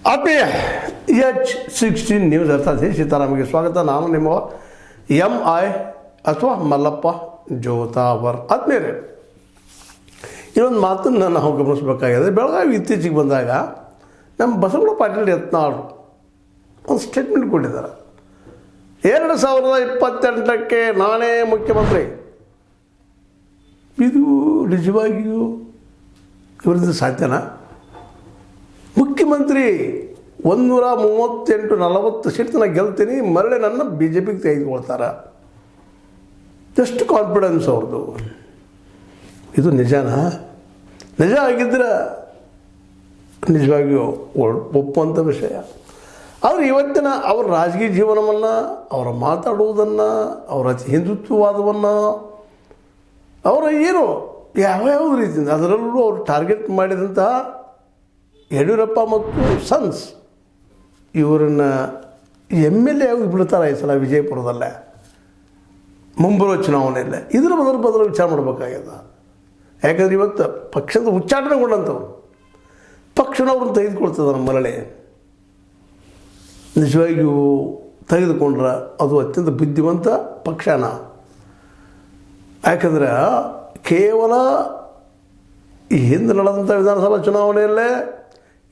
ಆತ್ಮೀಯ H16 news ಅರ್ಥಾತ್ ಸೀತಾರಾಮಗೆ ಸ್ವಾಗತ. ನಾನು ನಿಮ್ಮ MI ಅಥವಾ ಮಲ್ಲಪ್ಪ ಜೋತಾವರ್. ಆತ್ಮೀಯರೇ, ಇನ್ನೊಂದು ಮಾತನ್ನು ನಾವು ಗಮನಿಸಬೇಕಾಗಿದೆ. ಬೆಳಗಾವಿ ಇತ್ತೀಚೆಗೆ ಬಂದಾಗ ನಮ್ಮ ಬಸವಣ್ಣ ಪಾಟೀಲ್ ಯತ್ನಾಳ್ ಒಂದು ಸ್ಟೇಟ್ಮೆಂಟ್ ಕೊಟ್ಟಿದ್ದಾರೆ. 2028ಕ್ಕೆ ನಾನೇ ಮುಖ್ಯಮಂತ್ರಿ. ಇದು ನಿಜವಾಗಿಯೂ ಇವರಿಂದ ಸಾಧ್ಯನಾ? ಮುಖ್ಯಮಂತ್ರಿ 138-40 ಸೀಟ್ನ ಗೆಲ್ತೀನಿ, ಮರಳಿ ನನ್ನ BJPಗೆ ತೆಗೆದುಕೊಳ್ತಾರೆ. ಎಷ್ಟು ಕಾನ್ಫಿಡೆನ್ಸ್ ಅವ್ರದ್ದು. ಇದು ನಿಜನಾ? ನಿಜ ಆಗಿದ್ದರೆ ನಿಜವಾಗಿಯೂ ಒಪ್ಪುವಂಥ ವಿಷಯ. ಆದರೆ ಇವತ್ತಿನ ಅವರ ರಾಜಕೀಯ ಜೀವನವನ್ನು, ಅವರ ಮಾತಾಡುವುದನ್ನು, ಅವರ ಹಿಂದುತ್ವವಾದವನ್ನು, ಅವರ ಏನು ಯಾವ್ಯಾವ ರೀತಿಯಿಂದ ಅದರಲ್ಲೂ ಅವರು ಟಾರ್ಗೆಟ್ ಮಾಡಿದಂತಹ ಯಡಿಯೂರಪ್ಪ ಮತ್ತು ಸನ್ಸ್ ಇವರನ್ನು MLA ಆಗಿ ಬಿಡ್ತಾರೆ ಈ ಸಲ ವಿಜಯಪುರದಲ್ಲೇ ಮುಂಬರುವ ಚುನಾವಣೆಯಲ್ಲೇ. ಇದರ ಬದಲು ವಿಚಾರ ಮಾಡಬೇಕಾಗ್ಯದ. ಯಾಕಂದರೆ ಇವತ್ತು ಪಕ್ಷದ ಉಚ್ಚಾಟನೆಗೊಂಡಂಥವ್ರು ಪಕ್ಷನವ್ರನ್ನ ತೆಗೆದುಕೊಳ್ತದೆ ಮರಳಿ. ನಿಜವಾಗಿಯೂ ತೆಗೆದುಕೊಂಡ್ರೆ ಅದು ಅತ್ಯಂತ ಬುದ್ಧಿವಂತ ಪಕ್ಷನ. ಯಾಕಂದ್ರೆ ಕೇವಲ ಈ ಹಿಂದೆ ನಡೆದಂಥ ವಿಧಾನಸಭಾ ಚುನಾವಣೆಯಲ್ಲೇ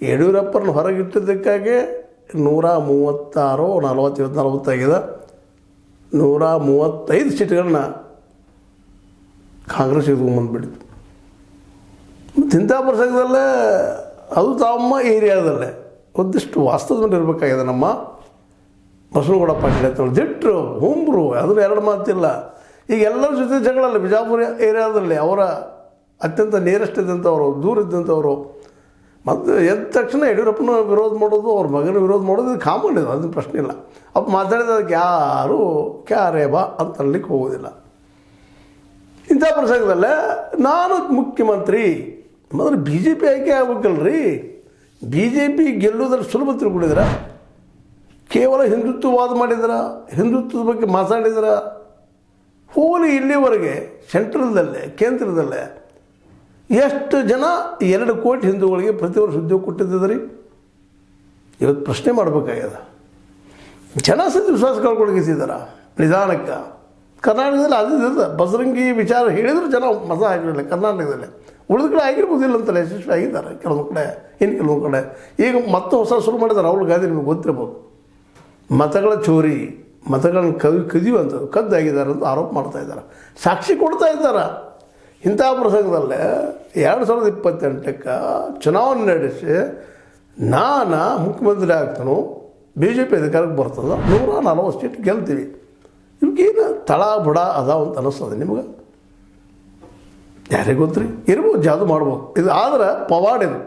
ಯಡಿಯೂರಪ್ಪರನ್ನು ಹೊರಗಿಟ್ಟಿದ್ದಕ್ಕಾಗಿ 136-40 ಆಗಿದೆ. 135 ಸೀಟ್ಗಳನ್ನ ಕಾಂಗ್ರೆಸ್ ಬಂದುಬಿಟ್ಟಿತ್ತು. ಮತ್ತು ಇಂಥ ಪ್ರಸಂಗದಲ್ಲೇ ಅದು ತಮ್ಮ ಏರಿಯಾದಲ್ಲೇ ಒಂದಿಷ್ಟು ವಾಸ್ತವದಲ್ಲಿ ಇರಬೇಕಾಗಿದೆ. ನಮ್ಮ ಬಸವನಗೌಡ ಪಾಟೀಲ್ ಅಂತ ದಿಟ್ಟರು ಹುಂಬ್ರು, ಅದ್ರ ಎರಡು ಮಾತಿಲ್ಲ. ಈಗ ಎಲ್ಲರ ಜೊತೆ ಜಗಳಲ್ಲ. ಬಿಜಾಪುರ ಏರಿಯಾದಲ್ಲಿ ಅವರ ಅತ್ಯಂತ ನಿಯರೆಸ್ಟ್ ಇದ್ದಂಥವ್ರು, ದೂರ ಇದ್ದಂಥವ್ರು, ಮತ್ತು ಎದ್ದ ತಕ್ಷಣ ಯಡಿಯೂರಪ್ಪನ ವಿರೋಧ ಮಾಡೋದು, ಅವ್ರ ಮಗನ ವಿರೋಧ ಮಾಡೋದು ಇದು ಕಾಮನ್ ಇದೆ, ಅದನ್ನು ಪ್ರಶ್ನೆ ಇಲ್ಲ. ಅಪ್ಪ ಮಾತಾಡಿದಕ್ಕೆ ಯಾರು ಕ್ಯಾರೇ ಬಾ ಅಂತ ಅನ್ಲಿಕ್ಕೆ ಹೋಗೋದಿಲ್ಲ. ಇಂಥ ಪ್ರಸಂಗದಲ್ಲೇ ನಾನು ಮುಖ್ಯಮಂತ್ರಿ ಮೊದಲು BJP ಆಯ್ಕೆ ಆಗ್ಬೇಕಲ್ರಿ. BJP ಗೆಲ್ಲೋದ್ರಲ್ಲಿ ಸುಲಭ ತಿಳ್ಕೊಂಡಿದ್ರ? ಕೇವಲ ಹಿಂದುತ್ವವಾದ ಮಾಡಿದ್ರ, ಹಿಂದುತ್ವದ ಬಗ್ಗೆ ಮಾತಾಡಿದ್ರ. ಹೋಲಿ ಇಲ್ಲಿವರೆಗೆ ಸೆಂಟ್ರಲ್ದಲ್ಲೇ, ಕೇಂದ್ರದಲ್ಲೇ ಎಷ್ಟು ಜನ 2 ಕೋಟಿ ಹಿಂದೂಗಳಿಗೆ ಪ್ರತಿ ವರ್ಷ ಉದ್ಯೋಗ ಕೊಟ್ಟಿದ್ದರಿ? ಇವತ್ತು ಪ್ರಶ್ನೆ ಮಾಡಬೇಕಾಗ್ಯದ. ಜನ ಸತಿ ವಿಶ್ವಾಸ ಕಳ್ಕೊಳಗಿಸಿದಾರ ನಿಧಾನಕ್ಕೆ. ಕರ್ನಾಟಕದಲ್ಲಿ ಅದು ಬಸರಂಗಿ ವಿಚಾರ ಹೇಳಿದ್ರು ಜನ ಮತ ಹಾಕಿರಲಿಲ್ಲ ಕರ್ನಾಟಕದಲ್ಲಿ. ಉಳಿದ ಕಡೆ ಆಗಿರ್ಬೋದಿಲ್ಲ ಅಂತಲ್ಲ, ಯಶಸ್ವಿ ಆಗಿದ್ದಾರೆ ಕೆಲವೊಂದು ಕಡೆ, ಇನ್ನು ಕೆಲವೊಂದು ಕಡೆ. ಈಗ ಮತ್ತೆ ಹೊಸ ಶುರು ಮಾಡಿದ್ದಾರೆ ರಾಹುಲ್ ಗಾಂಧಿ. ನಿಮಗೆ ಗೊತ್ತಿರ್ಬೋದು, ಮತಗಳ ಚೋರಿ, ಮತಗಳನ್ನು ಕದಿಯುವಂಥದ್ದು, ಕದ್ದಾಗಿದ್ದಾರೆ ಅಂತ ಆರೋಪ ಮಾಡ್ತಾ ಇದ್ದಾರೆ, ಸಾಕ್ಷಿ ಕೊಡ್ತಾ ಇದ್ದಾರೆ. ಇಂಥ ಪ್ರಸಂಗದಲ್ಲೇ 2028ಕ್ಕೆ ಚುನಾವಣೆ ನಡೆಸಿ ನಾನು ಮುಖ್ಯಮಂತ್ರಿ ಆಗ್ತಾನೋ, BJP ಅಧಿಕಾರಕ್ಕೆ ಬರ್ತದೆ, 140 ಸೀಟ್ ಗೆಲ್ತೀವಿ. ಇವಾಗೇನು ತಳ ಬುಡ ಅದಾವ ಅಂತ ಅನ್ನಿಸ್ತದೆ ನಿಮ್ಗೆ? ಯಾರಿಗೆ ಗೊತ್ತ್ರಿ? ಇರ್ಬೋದು, ಜಾದು ಮಾಡ್ಬೋದು. ಇದು ಆದ್ರೆ ಪವಾಡ. ಇದು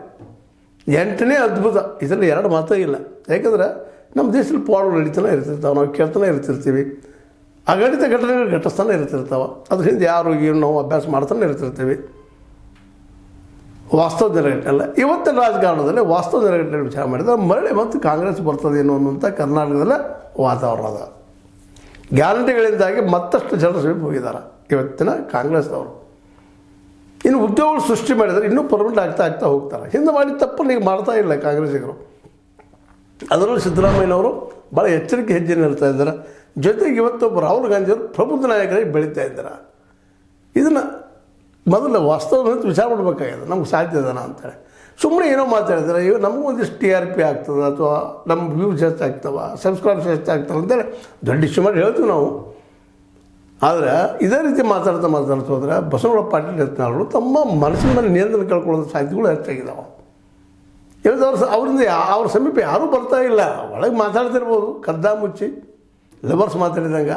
8ನೇ ಅದ್ಭುತ. ಇದರಲ್ಲಿ 2 ಮಾತೇ ಇಲ್ಲ. ಯಾಕಂದ್ರೆ ನಮ್ಮ ದೇಶದಲ್ಲಿ ಪವಾಡಗಳು ನಡೀತಾನೆ ಇರ್ತಿರ್ತಾವೆ, ನಾವು ಕೇಳ್ತಾನೆ ಇರ್ತಿರ್ತೀವಿ. ಅಗಣಿತ ಘಟನೆಗಳು ಘಟಿಸ್ತಾನೆ ಇರ್ತಿರ್ತಾವೆ. ಅದ್ರ ಹಿಂದೆ ಯಾರು ಏನು ನಾವು ಅಭ್ಯಾಸ ಮಾಡ್ತಾನೆ ಇರ್ತಿರ್ತೀವಿ. ವಾಸ್ತವ ನೆರಗಟ್ಟಲ್ಲ. ಇವತ್ತಿನ ರಾಜಕಾರಣದಲ್ಲಿ ವಾಸ್ತವ ನೆರಗಟ್ಟಲೆ ವಿಚಾರ ಮಾಡಿದರೆ ಮರಳಿ ಮತ್ತು ಕಾಂಗ್ರೆಸ್ ಬರ್ತದೇನೋ ಅನ್ನುವಂಥ ಕರ್ನಾಟಕದಲ್ಲೇ ವಾತಾವರಣ ಅದ. ಗ್ಯಾರಂಟಿಗಳಿಂದಾಗಿ ಮತ್ತಷ್ಟು ಜನರು ಸಮೀಪ ಹೋಗಿದ್ದಾರೆ ಇವತ್ತಿನ ಕಾಂಗ್ರೆಸ್ನವರು. ಇನ್ನು ಉದ್ಯೋಗಗಳು ಸೃಷ್ಟಿ ಮಾಡಿದರೆ ಇನ್ನೂ ಪರ್ಮನೆಂಟ್ ಆಗ್ತಾ ಹೋಗ್ತಾರೆ. ಹಿಂದೆ ಮಾಡಿದ ತಪ್ಪನ್ನು ಈಗ ಮಾಡ್ತಾ ಇಲ್ಲ ಕಾಂಗ್ರೆಸ್ಸಿಗರು. ಅದರಲ್ಲೂ ಸಿದ್ದರಾಮಯ್ಯನವರು ಭಾಳ ಎಚ್ಚರಿಕೆ ಹೆಜ್ಜೆಯನ್ನು ಇರ್ತಾ ಇದ್ದಾರೆ. ಜೊತೆಗೆ ಇವತ್ತೊಬ್ಬ ರಾಹುಲ್ ಗಾಂಧಿಯವರು ಪ್ರಬುದ್ಧ ನಾಯಕರಾಗಿ ಬೆಳೀತಾ ಇದ್ದಾರೆ. ಇದನ್ನು ಮೊದಲು ವಾಸ್ತವದಂತ ವಿಚಾರ ಮಾಡಬೇಕಾಗಿದೆ, ನಮ್ಗೆ ಸಾಧ್ಯ ಇದನ ಅಂತೇಳಿ. ಸುಮ್ಮನೆ ಏನೋ ಮಾತಾಡಿದ್ರೆ ಇವಾಗ ನಮಗೂ ಒಂದಿಷ್ಟು TRP ಆಗ್ತದೆ, ಅಥವಾ ನಮ್ಮ ವ್ಯೂಸ್ ಹೆಚ್ಚಾಗ್ತವೆ, ಸಬ್ಸ್ಕ್ರೈಬ್ಸ್ ಹೆಚ್ಚಾಗ್ತವೆ ಅಂತೇಳಿ ದೊಡ್ಡ ಇಶ್ಯೂ ಮಾಡಿ ಹೇಳ್ತೀವಿ ನಾವು. ಆದರೆ ಇದೇ ರೀತಿ ಮಾತಾಡ್ತಾ ಹೋದರೆ ಬಸವಣ್ಣ ಪಾಟೀಲ್ ಯತ್ನಾಳರು ತಮ್ಮ ಮನಸ್ಸಿನ ಮೇಲೆ ನಿಯಂತ್ರಣ ಕಳ್ಕೊಳ್ಳೋ ಸಾಧ್ಯತೆಗಳು ಹೆಚ್ಚಾಗಿದ್ದಾವೆ. ಇವತ್ತು ಅವರಿಂದ ಅವ್ರ ಸಮೀಪ ಯಾರೂ ಬರ್ತಾ ಇಲ್ಲ. ಒಳಗೆ ಮಾತಾಡ್ತಿರ್ಬೋದು ಕದ್ದ ಮುಚ್ಚಿ, ಲವರ್ಸ್ ಮಾತಾಡಿದಂಗೆ.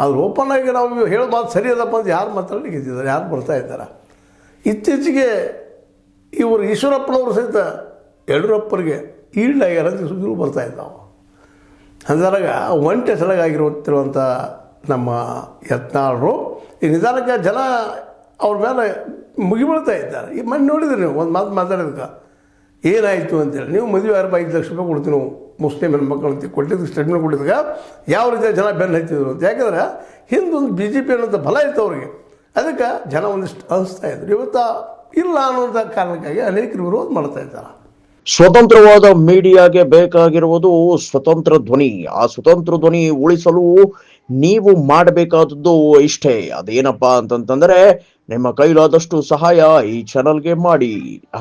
ಅದು ಓಪನ್ ಆಗಿ ನಾವು ಹೇಳೋ ಮಾತು ಸರಿ ಅದಪ್ಪ ಅಂತ ಯಾರು ಮಾತಾಡಲಿಕ್ಕೆ ಇದ್ದಿದ್ದಾರೆ, ಯಾರು ಬರ್ತಾ ಇದ್ದಾರೆ? ಇತ್ತೀಚೆಗೆ ಇವರು ಈಶ್ವರಪ್ಪನವರು ಸಹಿತ ಯಡಿಯೂರಪ್ಪರಿಗೆ ಈಲ್ಡ್ ಆಗ್ಯಾರ ಅಂತ ಸುದ್ದಿಗಳು ಬರ್ತಾ ಇದ್ದಾವೆ. ಅಂದಾಗ ಒಂಟೆ ಸಲಗಾಗಿರುತ್ತಿರುವಂಥ ನಮ್ಮ ಯತ್ನಾಳರು ಈ ನಿಧಾನಕ್ಕೆ ಜನ ಅವ್ರ ಮೇಲೆ ಮುಗಿಬೀಳ್ತಾ ಇದ್ದಾರೆ. ಈ ಮನೆ ನೋಡಿದ್ರಿ ನೀವು ಒಂದು ಮಾತು ಮಾತಾಡಿದಕ್ಕೆ ಏನಾಯಿತು ಅಂತೇಳಿ. ನೀವು ಮದುವೆ 5 ಲಕ್ಷ ರೂಪಾಯಿ ಕೊಡ್ತೀವಿ ನಾವು ಮುಸ್ಲಿಮ್ ಹೆಣ್ಮಕ್ಳು ಅಂತ ಕೊಟ್ಟಿದ್ದಕ್ಕೆ ಸ್ಟೇಟ್ಮೆಂಟ್ ಕೊಟ್ಟಿದ್ದಾಗ ಯಾವ ರೀತಿಯ ಜನ ಬೆನ್ನು ಹತ್ತಿದ್ರು ಅಂತ. ಯಾಕಂದ್ರೆ ಹಿಂದೊಂದು BJP ಅನ್ನೋಂಥ ಬಲ ಇತ್ತು ಅವ್ರಿಗೆ. ಅದಕ್ಕೆ ಜನ ಒಂದಿಷ್ಟು ಅನಿಸ್ತಾ ಇದ್ರು. ಇವತ್ತು ಇಲ್ಲ ಅನ್ನೋಂಥ ಕಾರಣಕ್ಕಾಗಿ ಅನೇಕರು ವಿರೋಧ ಮಾಡ್ತಾ ಇದ್ದಾರೆ. ಸ್ವತಂತ್ರವಾದ ಮೀಡಿಯಾಗೆ ಬೇಕಾಗಿರುವುದು ಸ್ವತಂತ್ರ ಧ್ವನಿ. ಆ ಸ್ವತಂತ್ರ ಧ್ವನಿ ಉಳಿಸಲು ನೀವು ಮಾಡಬೇಕಾದದ್ದು ಇಷ್ಟೇ. ಅದೇನಪ್ಪಾ ಅಂತಂತಂದ್ರೆ ನಿಮ್ಮ ಕೈಲಾದಷ್ಟು ಸಹಾಯ ಈ ಚಾನಲ್ಗೆ ಮಾಡಿ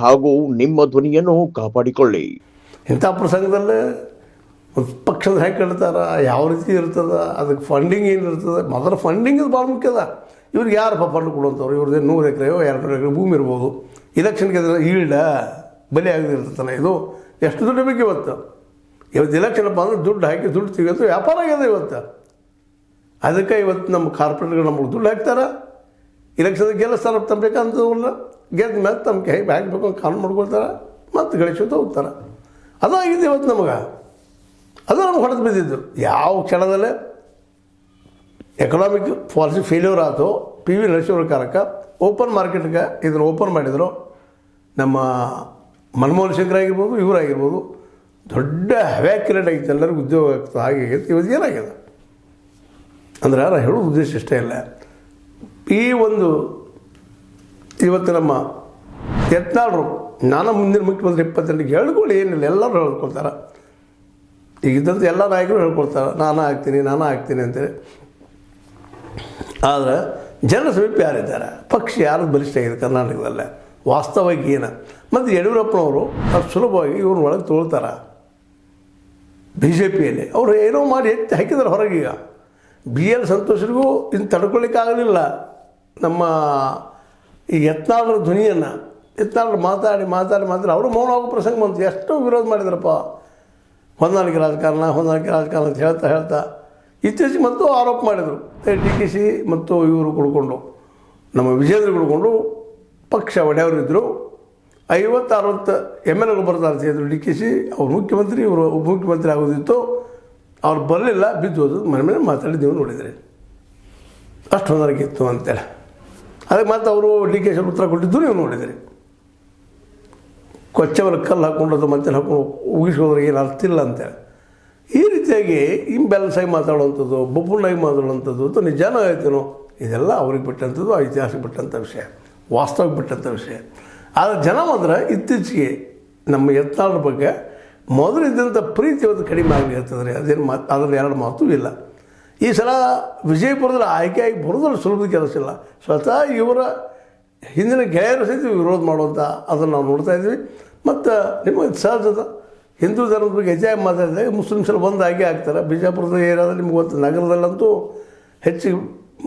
ಹಾಗೂ ನಿಮ್ಮ ಧ್ವನಿಯನ್ನು ಕಾಪಾಡಿಕೊಳ್ಳಿ. ಇಂಥ ಪ್ರಸಂಗದಲ್ಲೇ ಒಂದು ಪಕ್ಷದ ಹೇಗೆ ಕೇಳ್ತಾರ, ಯಾವ ರೀತಿ ಇರ್ತದೆ, ಅದಕ್ಕೆ ಫಂಡಿಂಗ್ ಏನು ಇರ್ತದೆ. ಮೊದಲು ಫಂಡಿಂಗ್ ಇದು ಭಾಳ ಮುಖ್ಯ ಅದ. ಇವ್ರಿಗೆ ಯಾರಪ್ಪ ಫಂಡ್ ಕೊಡುವಂಥವ್ರು? ಇವ್ರದ್ದು 100 ಎಕರೆಯೋ 200 ಎಕರೆ ಭೂಮಿ ಇರ್ಬೋದು. ಇಲೆಕ್ಷನ್ಗೆ ಈಲ್ಡ ಬಲಿ ಆಗದಿರ್ತತಾನೆ. ಇದು ಎಷ್ಟು ದುಡ್ಡು ಬೇಕು ಇವತ್ತು ಇಲೆಕ್ಷನ್ಪ್ಪ ಅಂದ್ರೆ ದುಡ್ಡು ಹಾಕಿ ದುಡ್ಡು ತೆಗೆದು ವ್ಯಾಪಾರ ಆಗ್ಯದ ಇವತ್ತು. ಅದಕ್ಕೆ ಇವತ್ತು ನಮ್ಮ ಕಾರ್ಪೊರೇಟ್ಗಳು ನಮಗೆ ದುಡ್ಡು ಹಾಕ್ತಾರೆ. ಇಲೆಕ್ಷನ್ ಗೆಲ್ಲಿಸ್ತಾರೆ ತಮ್ಮಬೇಕಂತಲ್ಲ, ಗೆದ್ದ ಮೇಲೆ ತಮ್ಮ ಕೈ ಹಾಕಬೇಕು ಅಂತ ಕಾನೂನು ಮಾಡ್ಕೊಳ್ತಾರೆ, ಮತ್ತು ಗಳಿಸೋದು ಹೋಗ್ತಾರೆ. ಅದಾಗಿದೆ ಇವತ್ತು ನಮಗೆ. ಅದು ನಮ್ಗೆ ಹೊಡೆದು ಬಿದ್ದಿದ್ದು. ಯಾವ ಕ್ಷಣದಲ್ಲೇ ಎಕನಾಮಿಕ್ ಪಾಲಿಸಿ ಫೇಲ್ಯೂರ್ ಆಯಿತು, PV ನರಸಿಂಹರ ಕಾರಕ್ಕೆ ಓಪನ್ ಮಾರ್ಕೆಟ್ಗೆ ಇದನ್ನು ಓಪನ್ ಮಾಡಿದರು. ನಮ್ಮ ಮನಮೋಹನ್ ಸಿಂಗ್ ಆಗಿರ್ಬೋದು, ಇವರಾಗಿರ್ಬೋದು, ದೊಡ್ಡ ಹವ್ಯಾಕ್ ಕ್ರಿಯೇಟ್ ಆಗಿತ್ತು, ಎಲ್ಲರಿಗೂ ಉದ್ಯೋಗ ಆಗ್ತದೆ, ಹಾಗೆ ಇವತ್ತು ಏನಾಗ್ಯದ ಅಂದರೆ ನಾನು ಹೇಳೋದು ಉದ್ದೇಶ ಇಷ್ಟೇ ಇಲ್ಲ. ಈ ಒಂದು ಇವತ್ತು ನಮ್ಮ ಯತ್ನಾಳರು ನಾನು ಮುಂದಿನ ಮುಖ್ಯಮಂತ್ರಿ 28 ಹೇಳ್ಕೊಳ್ಳಿ, ಏನಿಲ್ಲ ಎಲ್ಲರೂ ಹೇಳ್ಕೊಳ್ತಾರೆ. ಈಗಿದ್ದಂಥ ಎಲ್ಲ ನಾಯಕರು ಹೇಳ್ಕೊಳ್ತಾರೆ ನಾನು ಆಗ್ತೀನಿ ಅಂತೇಳಿ. ಆದರೆ ಜನ ಸಮೀಪ ಯಾರಿದ್ದಾರೆ, ಪಕ್ಷ ಯಾರು ಬಲಿಷ್ಠ ಆಗಿದೆ ಕರ್ನಾಟಕದಲ್ಲೇ ವಾಸ್ತವವಾಗಿ ಏನು? ಮತ್ತು ಯಡಿಯೂರಪ್ಪನವರು ಅಷ್ಟು ಸುಲಭವಾಗಿ ಇವ್ರನ್ನ ಒಳಗೆ ತೊಳ್ತಾರೆ. BJPಯಲ್ಲಿ ಅವರು ಏನೋ ಮಾಡಿ ಎತ್ತಿ ಹಾಕಿದ್ದಾರೆ ಹೊರಗೀಗ. BL ಸಂತೋಷರಿಗೂ ಇನ್ನು ತಡ್ಕೊಳ್ಳಿಕ್ಕಾಗಲಿಲ್ಲ ನಮ್ಮ ಈ ಯತ್ನಾಳರ ಧ್ವನಿಯನ್ನು. ಯತ್ನಾಳರು ಮಾತಾಡಿ ಅವರು ಮೌನ ಆಗೋ ಪ್ರಸಂಗ ಬಂತು. ಎಷ್ಟೋ ವಿರೋಧ ಮಾಡಿದ್ರಪ್ಪ, ಹೊಂದಾಣಿಕೆ ರಾಜಕಾರಣ ಅಂತ ಹೇಳ್ತಾ ಇತ್ತೀಚೆಗೆ ಮತ್ತು ಆರೋಪ ಮಾಡಿದರು. DKC ಮತ್ತು ಇವರು ಕುಡ್ಕೊಂಡು ನಮ್ಮ ವಿಜೇಂದ್ರ ಕುಡ್ಕೊಂಡು ಪಕ್ಷ ಒಡೆಯವರಿದ್ದರು. 50-60 MLAಗಳು ಬರ್ತಾರೆ ಅಂತ ಹೇಳಿದ್ರು DKC. ಅವ್ರು ಮುಖ್ಯಮಂತ್ರಿ, ಇವರು ಉಪಮುಖ್ಯಮಂತ್ರಿ ಆಗೋದಿತ್ತು. ಅವ್ರು ಬರಲಿಲ್ಲ, ಬಿದ್ದು ಹೋದ್ರು. ಮನೆ ಮಾತಾಡಿ ನೀವು ನೋಡಿದ್ರಿ, ಅಷ್ಟು ಹೊಂದಾಣಿಕೆ ಇತ್ತು ಅಂತೇಳಿ. ಅದಕ್ಕೆ ಮತ್ತೆ ಅವರು DKC ಉತ್ತರ ಕೊಟ್ಟಿದ್ದು ನೀವು ನೋಡಿದ್ರಿ. ಕೊಚ್ಚವಲ್ಲಿ ಕಲ್ಲು ಹಾಕ್ಕೊಂಡು ಮತ್ತೆ ಹಾಕೊಂಡು ಉಗಿಸೋದ್ರೆ ಏನು ಅರ್ಥ ಇಲ್ಲ ಅಂತೇಳಿ. ಈ ರೀತಿಯಾಗಿ ಇಂಬ್ಯಾಲೆನ್ಸ್ ಆಗಿ ಮಾತಾಡುವಂಥದ್ದು, ಬೊಬ್ಬುನಾಗಿ ಮಾತಾಡುವಂಥದ್ದು ಅಥವಾ ನಿಜಾನ ಆಯ್ತೇನೋ, ಇದೆಲ್ಲ ಅವ್ರಿಗೆ ಬಿಟ್ಟಂಥದ್ದು, ಐತಿಹಾಸಿಕ ಬಿಟ್ಟಂಥ ವಿಷಯ, ವಾಸ್ತವಕ್ಕೆ ಬಿಟ್ಟಂಥ ವಿಷಯ. ಆದರೆ ಜನ ಮಾತ್ರ ಇತ್ತೀಚೆಗೆ ನಮ್ಮ ಯತ್ನಾಳರ ಬಗ್ಗೆ ಮೊದಲಿದ್ದಂಥ ಪ್ರೀತಿ ಇವತ್ತು ಕಡಿಮೆ ಆಗಿರ್ತದೆ. ಅದೇನು ಅದರಲ್ಲಿ ಎರಡು ಮಾತು ಇಲ್ಲ. ಈ ಸಲ ವಿಜಯಪುರದಲ್ಲಿ ಆಯ್ಕೆಯಾಗಿ ಬರೋದ್ರಲ್ಲಿ ಸುಲಭದ ಕೆಲಸ ಇಲ್ಲ. ಸ್ವತಃ ಇವರ ಹಿಂದಿನ ಗೆಳೆಯರು ಸಹಿತ ವಿರೋಧ ಮಾಡುವಂಥ ಅದನ್ನು ನಾವು ನೋಡ್ತಾ ಇದ್ವಿ. ಮತ್ತು ನಿಮಗೆ ಸಹಜದ ಹಿಂದೂ ಧರ್ಮದ ಬಗ್ಗೆ ಹೆಚ್ಚಾಗಿ ಮಾತಾಡಿದಾಗ ಮುಸ್ಲಿಮ್ಸಲ್ಲಿ ಬಂದು ಆಯ್ಕೆ ಆಗ್ತಾರೆ. ಬಿಜಾಪುರದ ಏರಿಯಾದಲ್ಲಿ ನಿಮ್ಗೆ ಗೊತ್ತು, ನಗರದಲ್ಲಂತೂ ಹೆಚ್ಚಿಗೆ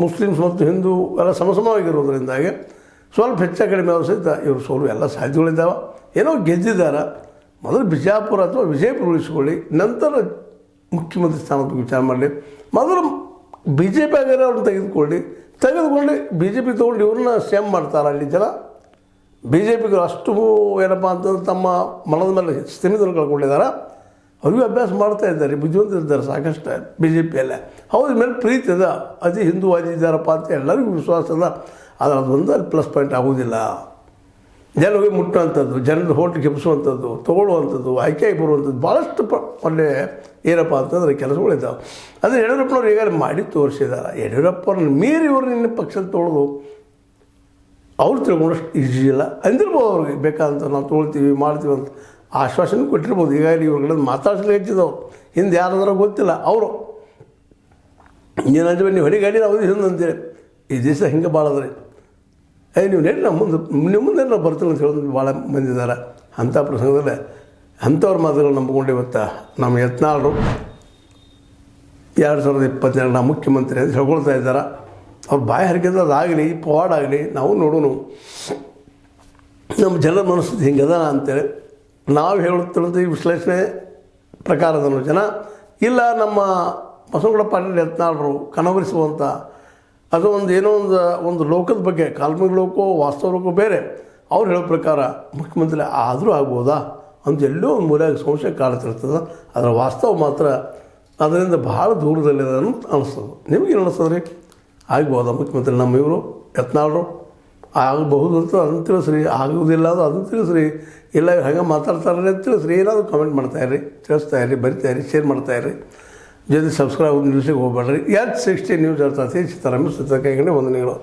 ಮುಸ್ಲಿಮ್ಸ್ ಮತ್ತು ಹಿಂದೂ ಎಲ್ಲ ಸಮಸಮವಾಗಿರೋದ್ರಿಂದಾಗಿ ಸ್ವಲ್ಪ ಹೆಚ್ಚು ಕಡಿಮೆ ಆದರೂ ಸಹಿತ ಇವರು ಸೋಲು ಎಲ್ಲ ಸಾಧ್ಯಗಳಿದ್ದಾವೆ. ಏನೋ ಗೆದ್ದಿದ್ದಾರೆ. ಮೊದಲು ಬಿಜಾಪುರ ಅಥವಾ ವಿಜಯಪುರ ಉಳಿಸ್ಕೊಳ್ಳಿ, ನಂತರ ಮುಖ್ಯಮಂತ್ರಿ ಸ್ಥಾನದ ಬಗ್ಗೆ ವಿಚಾರ ಮಾಡಲಿ. ಮೊದಲು BJP ಆಗಿರೋ ಅವ್ರನ್ನ ತೆಗೆದುಕೊಂಡು BJP ತೊಗೊಂಡು ಇವ್ರನ್ನ ಸೇಮ್ ಮಾಡ್ತಾರೆ. ಅಲ್ಲಿ ಜನ BJPಗೆ ಅಷ್ಟು ಏನಪ್ಪ ಅಂತಂದ್ರೆ ತಮ್ಮ ಮನದ ಮೇಲೆ ಸ್ಥಿಮಿತರು ಕಳ್ಕೊಂಡಿದ್ದಾರೆ. ಅವ್ರಿಗೂ ಅಭ್ಯಾಸ ಮಾಡ್ತಾ ಇದ್ದಾರೆ, ಬುದ್ಧಿವಂತರಿದ್ದಾರೆ ಸಾಕಷ್ಟು BJPಯಲ್ಲೇ. ಅವ್ರ ಮೇಲೆ ಪ್ರೀತಿ ಅದ, ಅತಿ ಹಿಂದೂವಾದಿ ಇದ್ದಾರಪ್ಪ ಅಂತ ಎಲ್ಲರಿಗೂ ವಿಶ್ವಾಸ ಅದ. ಆದರೆ ಅದೊಂದು ಅಲ್ಲಿ ಪ್ಲಸ್ ಪಾಯಿಂಟ್ ಆಗೋದಿಲ್ಲ. ಜನರಿಗೆ ಮುಟ್ಟುವಂಥದ್ದು, ಜನರ ಹೋಟ್ಲಿಗೆ ಕೆಪ್ಪಿಸುವಂಥದ್ದು, ತೊಗೊಳ್ಳುವಂಥದ್ದು, ಆಯ್ಕೆಯಾಗಿ ಬರುವಂಥದ್ದು ಭಾಳಷ್ಟು ಒಳ್ಳೆ ಏನಪ್ಪ ಅಂತಂದರೆ ಕೆಲಸಗಳಿದ್ದಾವೆ. ಅದೇ ಯಡಿಯೂರಪ್ಪನವ್ರು ಈಗಾಗಲೇ ಮಾಡಿ ತೋರಿಸಿದ್ದಾರೆ. ಯಡಿಯೂರಪ್ಪವ್ರನ್ನ ಮೀರಿ ಇವರು ನಿನ್ನ ಪಕ್ಷದಲ್ಲಿ ತೊಗೊಳ್ಳೋದು ಅವ್ರು ತಿಳ್ಕೊಂಡಷ್ಟು ಈಜಿ ಇಲ್ಲ. ಅಂದಿರ್ಬೋದು ಅವ್ರಿಗೆ ಬೇಕಾದಂತ ನಾವು ತೊಗೊಳ್ತೀವಿ ಮಾಡ್ತೀವಿ ಅಂತ ಆಶ್ವಾಸನೆ ಕೊಟ್ಟಿರ್ಬೋದು. ಈಗಾಗಲೇ ಇವ್ರುಗಳನ್ನು ಮಾತಾಡ್ಸಲು ಹೆಚ್ಚಿದವ್ರು, ಹಿಂದೆ ಯಾರಾದ್ರೂ ಗೊತ್ತಿಲ್ಲ. ಅವರು ಏನಂದ್ರೆ ನೀವು ಹೊಡಿಗಾಡಿ ನಾವು ಹಿಂದೆ ಅಂತೇಳಿ ಈ ದೇಶ ಹಿಂಗೆ ಭಾಳ ಅದ್ರಿ. ನೀವು ನೆಟ್ಟು ನಮ್ಮ ಮುಂದೆ ನಾವು ಬರ್ತೀವಿ ಅಂತ ಹೇಳೋದು ಭಾಳ ಬಂದಿದ್ದಾರೆ. ಅಂಥ ಪ್ರಸಂಗದಲ್ಲೇ ಅಂಥವ್ರ ಮಾತುಗಳು ನಂಬಿಕೊಂಡು ಇವತ್ತು ನಮ್ಮ ಯತ್ನಾಳರು 2022 ಮುಖ್ಯಮಂತ್ರಿ ಅಂತ ಹೇಳ್ಕೊಳ್ತಾ ಇದ್ದಾರೆ. ಅವ್ರು ಬಾಯಿ ಹರಿಕೆದ್ರೆ ಅದಾಗಲಿ ಪವಾಡ ಆಗಲಿ ನಾವು ನೋಡೋಣ. ನಮ್ಮ ಜನರ ಮನಸ್ಥಿತಿ ಹಿಂಗದ ಅಂತೇಳಿ ನಾವು ಹೇಳುತ್ತಿರೋದು ಈ ವಿಶ್ಲೇಷಣೆ ಪ್ರಕಾರದಲ್ಲೂ ಜನ ಇಲ್ಲ. ನಮ್ಮ ಬಸವನಗೌಡ ಪಾಟೀಲ್ ಯತ್ನಾಳರು ಕನವರಿಸುವಂಥ ಅದು ಏನೋ ಒಂದು ಲೋಕದ ಬಗ್ಗೆ, ಕಾಲ್ಪನಿಕ ಲೋಕೋ ವಾಸ್ತವ ಲೋಕೋ ಬೇರೆ. ಅವ್ರು ಹೇಳೋ ಪ್ರಕಾರ ಮುಖ್ಯಮಂತ್ರಿ ಆದರೂ ಆಗ್ಬೋದಾ ಅಂತ ಎಲ್ಲೋ ಒಂದು ಮೂಲೆಯಾಗಿ ಸಂಶಯ ಕಾಡ್ತಿರ್ತದೆ. ಅದರ ವಾಸ್ತವ ಮಾತ್ರ ಅದರಿಂದ ಭಾಳ ದೂರದಲ್ಲಿದೆ ಅಂತ ಅನಿಸ್ತದೆ. ನಿಮಗೇನು ಅನಿಸ್ತದೆ ರೀ? ಆಗ್ಬೋದಾ ಮುಖ್ಯಮಂತ್ರಿ ನಮ್ಮ ಇವರು ಯತ್ನಾಳರು? ಆಗಬಹುದು ಅಂತ ಅದನ್ನು ತಿಳಿಸ್ರಿ, ಆಗೋದಿಲ್ಲ ಅದು ಅದನ್ನು ತಿಳಿಸ್ರಿ. ಇಲ್ಲ ಹಾಗೆ ಮಾತಾಡ್ತಾರೆ ಅಂತ ತಿಳಿಸ್ರಿ. ಏನಾದರೂ ಕಮೆಂಟ್ ಮಾಡ್ತಾಯಿರಿ, ತಿಳಿಸ್ತಾಯಿರಿ, ಬರಿತಾಯಿರಿ, ಶೇರ್ ಮಾಡ್ತಾಯಿರಿ. ಜೊತೆ ಸಬ್ಸ್ಕ್ರೈಬ್ ನಿಲ್ಲಿಸಿಗೆ ಹೋಗ್ಬೇಡ್ರಿ. H60 ನ್ಯೂಸ್ ಅರ್ಥ ಸಿತಾರಾಮ ಸುತ್ತ ಕೈಗಡೆ ವಂದನೆಗಳು.